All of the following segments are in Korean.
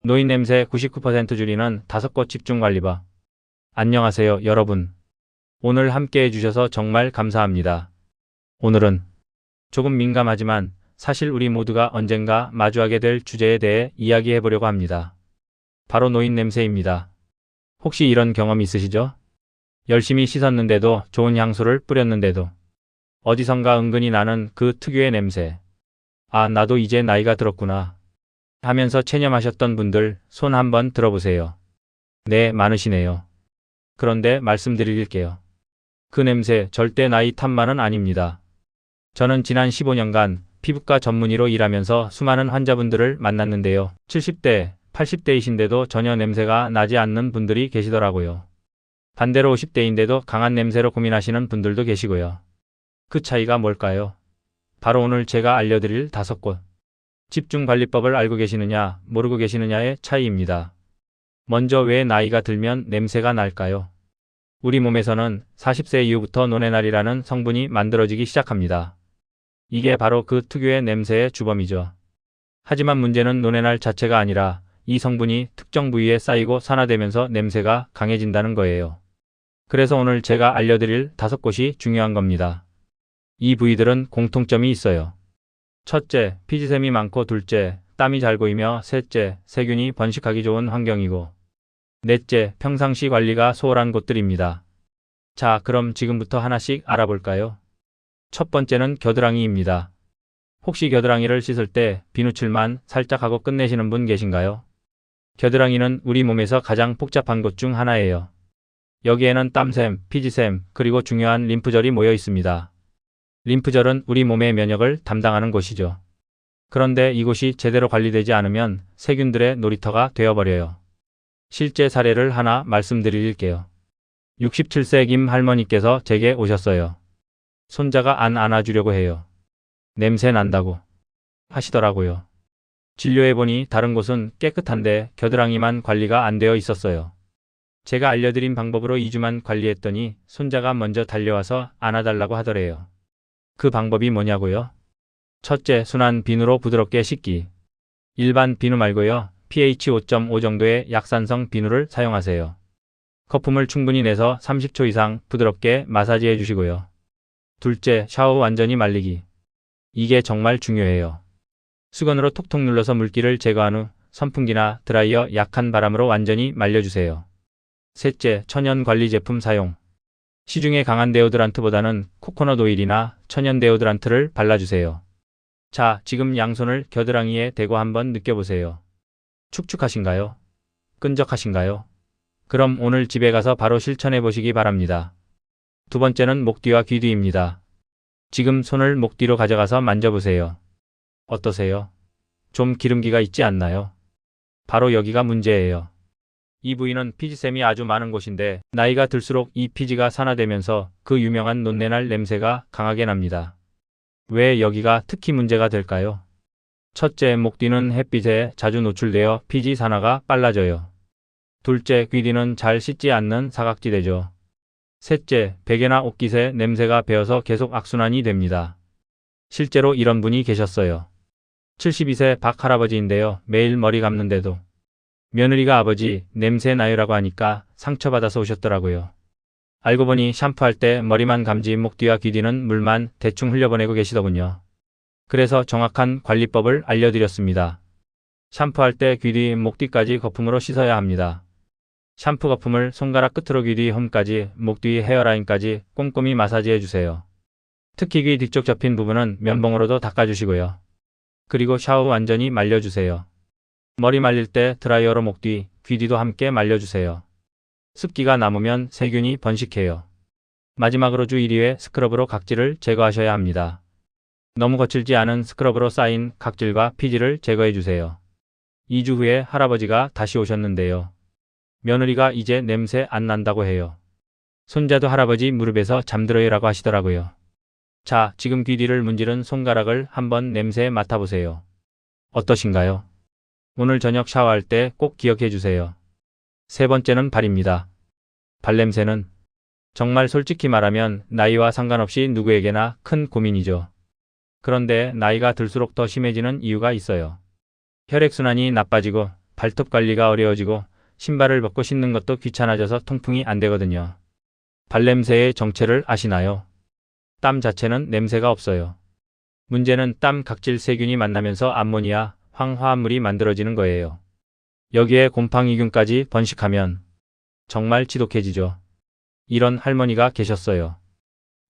노인 냄새 99% 줄이는 5곳 집중관리법. 안녕하세요, 여러분. 오늘 함께 해주셔서 정말 감사합니다. 오늘은 조금 민감하지만 사실 우리 모두가 언젠가 마주하게 될 주제에 대해 이야기해 보려고 합니다. 바로 노인 냄새입니다. 혹시 이런 경험 있으시죠? 열심히 씻었는데도, 좋은 향수를 뿌렸는데도 어디선가 은근히 나는 그 특유의 냄새. 아, 나도 이제 나이가 들었구나 하면서 체념하셨던 분들 손 한번 들어보세요. 네, 많으시네요. 그런데 말씀드릴게요. 그 냄새 절대 나이 탓만은 아닙니다. 저는 지난 15년간 피부과 전문의로 일하면서 수많은 환자분들을 만났는데요. 70대, 80대이신데도 전혀 냄새가 나지 않는 분들이 계시더라고요. 반대로 50대인데도 강한 냄새로 고민하시는 분들도 계시고요. 그 차이가 뭘까요? 바로 오늘 제가 알려드릴 5곳 집중관리법을 알고 계시느냐, 모르고 계시느냐의 차이입니다. 먼저 왜 나이가 들면 냄새가 날까요? 우리 몸에서는 40세 이후부터 노네날이라는 성분이 만들어지기 시작합니다. 이게 바로 그 특유의 냄새의 주범이죠. 하지만 문제는 노네날 자체가 아니라 이 성분이 특정 부위에 쌓이고 산화되면서 냄새가 강해진다는 거예요. 그래서 오늘 제가 알려드릴 5곳이 중요한 겁니다. 이 부위들은 공통점이 있어요. 첫째, 피지샘이 많고, 둘째, 땀이 잘 고이며, 셋째, 세균이 번식하기 좋은 환경이고, 넷째, 평상시 관리가 소홀한 곳들입니다. 자, 그럼 지금부터 하나씩 알아볼까요? 첫 번째는 겨드랑이입니다. 혹시 겨드랑이를 씻을 때 비누칠만 살짝 하고 끝내시는 분 계신가요? 겨드랑이는 우리 몸에서 가장 복잡한 곳 중 하나예요. 여기에는 땀샘, 피지샘, 그리고 중요한 림프절이 모여 있습니다. 림프절은 우리 몸의 면역을 담당하는 곳이죠. 그런데 이곳이 제대로 관리되지 않으면 세균들의 놀이터가 되어버려요. 실제 사례를 하나 말씀드릴게요. 67세 김 할머니께서 제게 오셨어요. 손자가 안 안아주려고 해요. 냄새 난다고 하시더라고요. 진료해보니 다른 곳은 깨끗한데 겨드랑이만 관리가 안 되어 있었어요. 제가 알려드린 방법으로 2주만 관리했더니 손자가 먼저 달려와서 안아달라고 하더래요. 그 방법이 뭐냐고요? 첫째, 순한 비누로 부드럽게 씻기. 일반 비누 말고요. pH 5.5 정도의 약산성 비누를 사용하세요. 거품을 충분히 내서 30초 이상 부드럽게 마사지해 주시고요. 둘째, 샤워 완전히 말리기. 이게 정말 중요해요. 수건으로 톡톡 눌러서 물기를 제거한 후 선풍기나 드라이어 약한 바람으로 완전히 말려주세요. 셋째, 천연 관리 제품 사용. 시중에 강한 데오드란트보다는 코코넛 오일이나 천연 데오드란트를 발라주세요. 자, 지금 양손을 겨드랑이에 대고 한번 느껴보세요. 축축하신가요? 끈적하신가요? 그럼 오늘 집에 가서 바로 실천해 보시기 바랍니다. 두 번째는 목 뒤와 귀 뒤입니다. 지금 손을 목 뒤로 가져가서 만져보세요. 어떠세요? 좀 기름기가 있지 않나요? 바로 여기가 문제예요. 이 부위는 피지샘이 아주 많은 곳인데 나이가 들수록 이 피지가 산화되면서 그 유명한 노네날 냄새가 강하게 납니다. 왜 여기가 특히 문제가 될까요? 첫째, 목 뒤는 햇빛에 자주 노출되어 피지 산화가 빨라져요. 둘째, 귀 뒤는 잘 씻지 않는 사각지대죠. 셋째, 베개나 옷깃에 냄새가 배어서 계속 악순환이 됩니다. 실제로 이런 분이 계셨어요. 72세 박 할아버지인데요. 매일 머리 감는데도 며느리가 아버지 냄새 나요라고 하니까 상처받아서 오셨더라고요. 알고 보니 샴푸할 때 머리만 감지 목 뒤와 귀 뒤는 물만 대충 흘려보내고 계시더군요. 그래서 정확한 관리법을 알려드렸습니다. 샴푸할 때 귀 뒤, 목 뒤까지 거품으로 씻어야 합니다. 샴푸 거품을 손가락 끝으로 귀 뒤 홈까지, 목 뒤 헤어라인까지 꼼꼼히 마사지해 주세요. 특히 귀 뒤쪽 접힌 부분은 면봉으로도 닦아주시고요. 그리고 샤워 완전히 말려주세요. 머리 말릴 때 드라이어로 목 뒤, 귀 뒤도 함께 말려주세요. 습기가 남으면 세균이 번식해요. 마지막으로 주 1회 스크럽으로 각질을 제거하셔야 합니다. 너무 거칠지 않은 스크럽으로 쌓인 각질과 피지를 제거해주세요. 2주 후에 할아버지가 다시 오셨는데요. 며느리가 이제 냄새 안 난다고 해요. 손자도 할아버지 무릎에서 잠들어요라고 하시더라고요. 자, 지금 귀 뒤를 문지른 손가락을 한번 냄새 맡아보세요. 어떠신가요? 오늘 저녁 샤워할 때 꼭 기억해 주세요. 세 번째는 발입니다. 발냄새는 정말 솔직히 말하면 나이와 상관없이 누구에게나 큰 고민이죠. 그런데 나이가 들수록 더 심해지는 이유가 있어요. 혈액순환이 나빠지고 발톱 관리가 어려워지고 신발을 벗고 신는 것도 귀찮아져서 통풍이 안 되거든요. 발냄새의 정체를 아시나요? 땀 자체는 냄새가 없어요. 문제는 땀 각질 세균이 만나면서 암모니아, 황화합물이 만들어지는 거예요. 여기에 곰팡이균까지 번식하면 정말 지독해지죠. 이런 할머니가 계셨어요.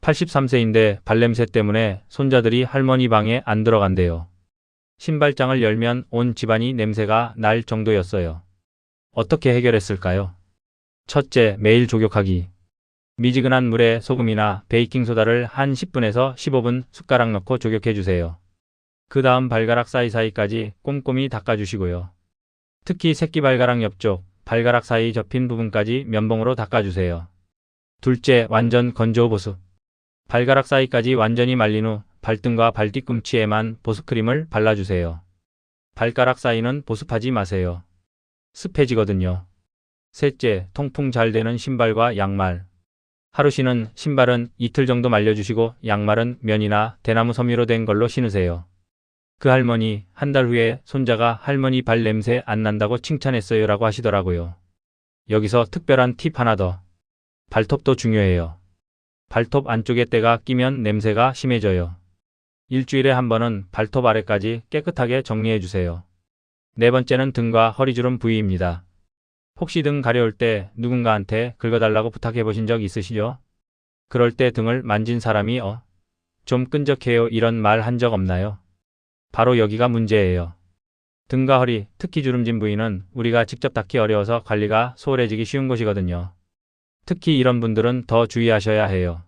83세인데 발냄새 때문에 손자들이 할머니 방에 안 들어간대요. 신발장을 열면 온 집안이 냄새가 날 정도였어요. 어떻게 해결했을까요? 첫째, 매일 족욕하기. 미지근한 물에 소금이나 베이킹소다를 한 10분에서 15분 숟가락 넣고 족욕해 주세요. 그 다음 발가락 사이사이까지 꼼꼼히 닦아주시고요. 특히 새끼발가락 옆쪽, 발가락 사이 접힌 부분까지 면봉으로 닦아주세요. 둘째, 완전 건조 보습. 발가락 사이까지 완전히 말린 후 발등과 발뒤꿈치에만 보습크림을 발라주세요. 발가락 사이는 보습하지 마세요. 습해지거든요. 셋째, 통풍 잘 되는 신발과 양말. 하루 신은 신발은 이틀 정도 말려주시고 양말은 면이나 대나무 섬유로 된 걸로 신으세요. 그 할머니 한 달 후에 손자가 할머니 발 냄새 안 난다고 칭찬했어요 라고 하시더라고요. 여기서 특별한 팁 하나 더. 발톱도 중요해요. 발톱 안쪽에 때가 끼면 냄새가 심해져요. 일주일에 한 번은 발톱 아래까지 깨끗하게 정리해 주세요. 네 번째는 등과 허리주름 부위입니다. 혹시 등 가려울 때 누군가한테 긁어달라고 부탁해 보신 적 있으시죠? 그럴 때 등을 만진 사람이 좀 끈적해요 이런 말 한 적 없나요? 바로 여기가 문제예요. 등과 허리, 특히 주름진 부위는 우리가 직접 닦기 어려워서 관리가 소홀해지기 쉬운 곳이거든요. 특히 이런 분들은 더 주의하셔야 해요.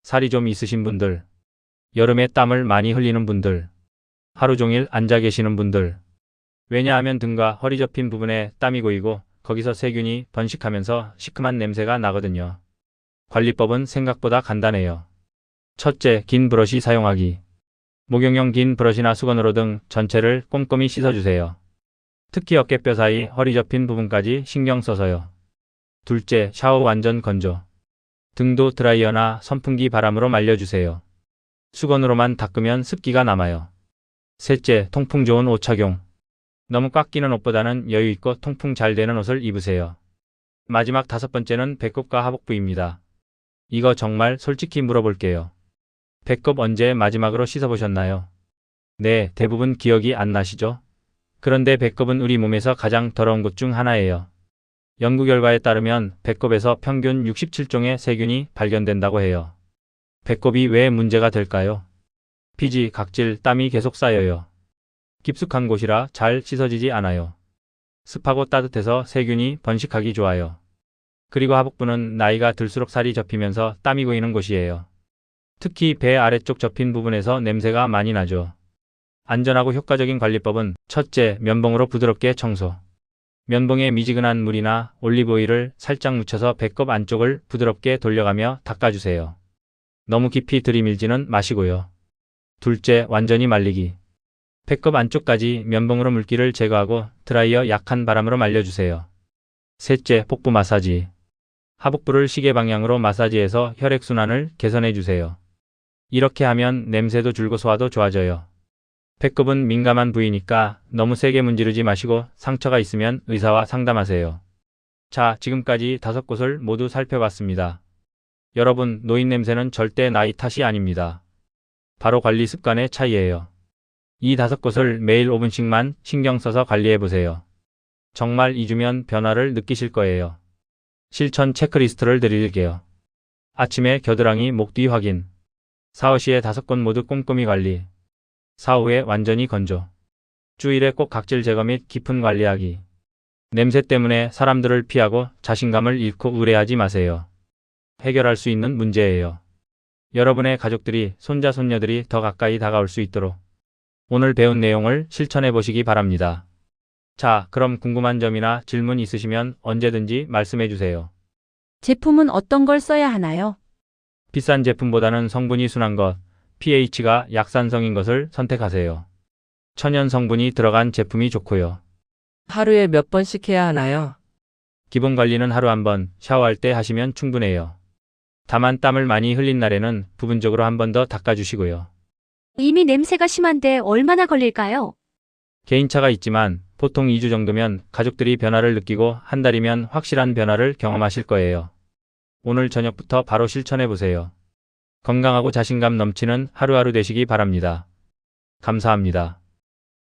살이 좀 있으신 분들, 여름에 땀을 많이 흘리는 분들, 하루 종일 앉아 계시는 분들. 왜냐하면 등과 허리 접힌 부분에 땀이 고이고 거기서 세균이 번식하면서 시큼한 냄새가 나거든요. 관리법은 생각보다 간단해요. 첫째, 긴 브러쉬 사용하기. 목욕용 긴 브러쉬나 수건으로 등 전체를 꼼꼼히 씻어주세요. 특히 어깨뼈 사이 허리 접힌 부분까지 신경 써서요. 둘째, 샤워 완전 건조. 등도 드라이어나 선풍기 바람으로 말려주세요. 수건으로만 닦으면 습기가 남아요. 셋째, 통풍 좋은 옷 착용. 너무 꽉 끼는 옷보다는 여유 있고 통풍 잘 되는 옷을 입으세요. 마지막 다섯 번째는 배꼽과 하복부입니다. 이거 정말 솔직히 물어볼게요. 배꼽 언제 마지막으로 씻어보셨나요? 네, 대부분 기억이 안 나시죠? 그런데 배꼽은 우리 몸에서 가장 더러운 곳 중 하나예요. 연구 결과에 따르면 배꼽에서 평균 67종의 세균이 발견된다고 해요. 배꼽이 왜 문제가 될까요? 피지, 각질, 땀이 계속 쌓여요. 깊숙한 곳이라 잘 씻어지지 않아요. 습하고 따뜻해서 세균이 번식하기 좋아요. 그리고 하복부는 나이가 들수록 살이 접히면서 땀이 고이는 곳이에요. 특히 배 아래쪽 접힌 부분에서 냄새가 많이 나죠. 안전하고 효과적인 관리법은 첫째, 면봉으로 부드럽게 청소. 면봉에 미지근한 물이나 올리브오일을 살짝 묻혀서 배꼽 안쪽을 부드럽게 돌려가며 닦아주세요. 너무 깊이 들이밀지는 마시고요. 둘째, 완전히 말리기. 배꼽 안쪽까지 면봉으로 물기를 제거하고 드라이어 약한 바람으로 말려주세요. 셋째, 복부 마사지. 하복부를 시계 방향으로 마사지해서 혈액순환을 개선해주세요. 이렇게 하면 냄새도 줄고 소화도 좋아져요. 배꼽은 민감한 부위니까 너무 세게 문지르지 마시고 상처가 있으면 의사와 상담하세요. 자, 지금까지 5곳을 모두 살펴봤습니다. 여러분, 노인 냄새는 절대 나이 탓이 아닙니다. 바로 관리 습관의 차이예요. 이 5곳을 매일 5분씩만 신경 써서 관리해보세요. 정말 2주면 변화를 느끼실 거예요. 실천 체크리스트를 드릴게요. 아침에 겨드랑이 목 뒤 확인. 샤워 시에 5곳 모두 꼼꼼히 관리. 샤워 후에 완전히 건조. 주일에 꼭 각질 제거 및 깊은 관리하기. 냄새 때문에 사람들을 피하고 자신감을 잃고 의뢰하지 마세요. 해결할 수 있는 문제예요. 여러분의 가족들이, 손자, 손녀들이 더 가까이 다가올 수 있도록 오늘 배운 내용을 실천해 보시기 바랍니다. 자, 그럼 궁금한 점이나 질문 있으시면 언제든지 말씀해 주세요. 제품은 어떤 걸 써야 하나요? 비싼 제품보다는 성분이 순한 것, pH가 약산성인 것을 선택하세요. 천연 성분이 들어간 제품이 좋고요. 하루에 몇 번씩 해야 하나요? 기본 관리는 하루 한 번, 샤워할 때 하시면 충분해요. 다만 땀을 많이 흘린 날에는 부분적으로 한 번 더 닦아주시고요. 이미 냄새가 심한데 얼마나 걸릴까요? 개인차가 있지만 보통 2주 정도면 가족들이 변화를 느끼고 한 달이면 확실한 변화를 경험하실 거예요. 오늘 저녁부터 바로 실천해 보세요. 건강하고 자신감 넘치는 하루하루 되시기 바랍니다. 감사합니다.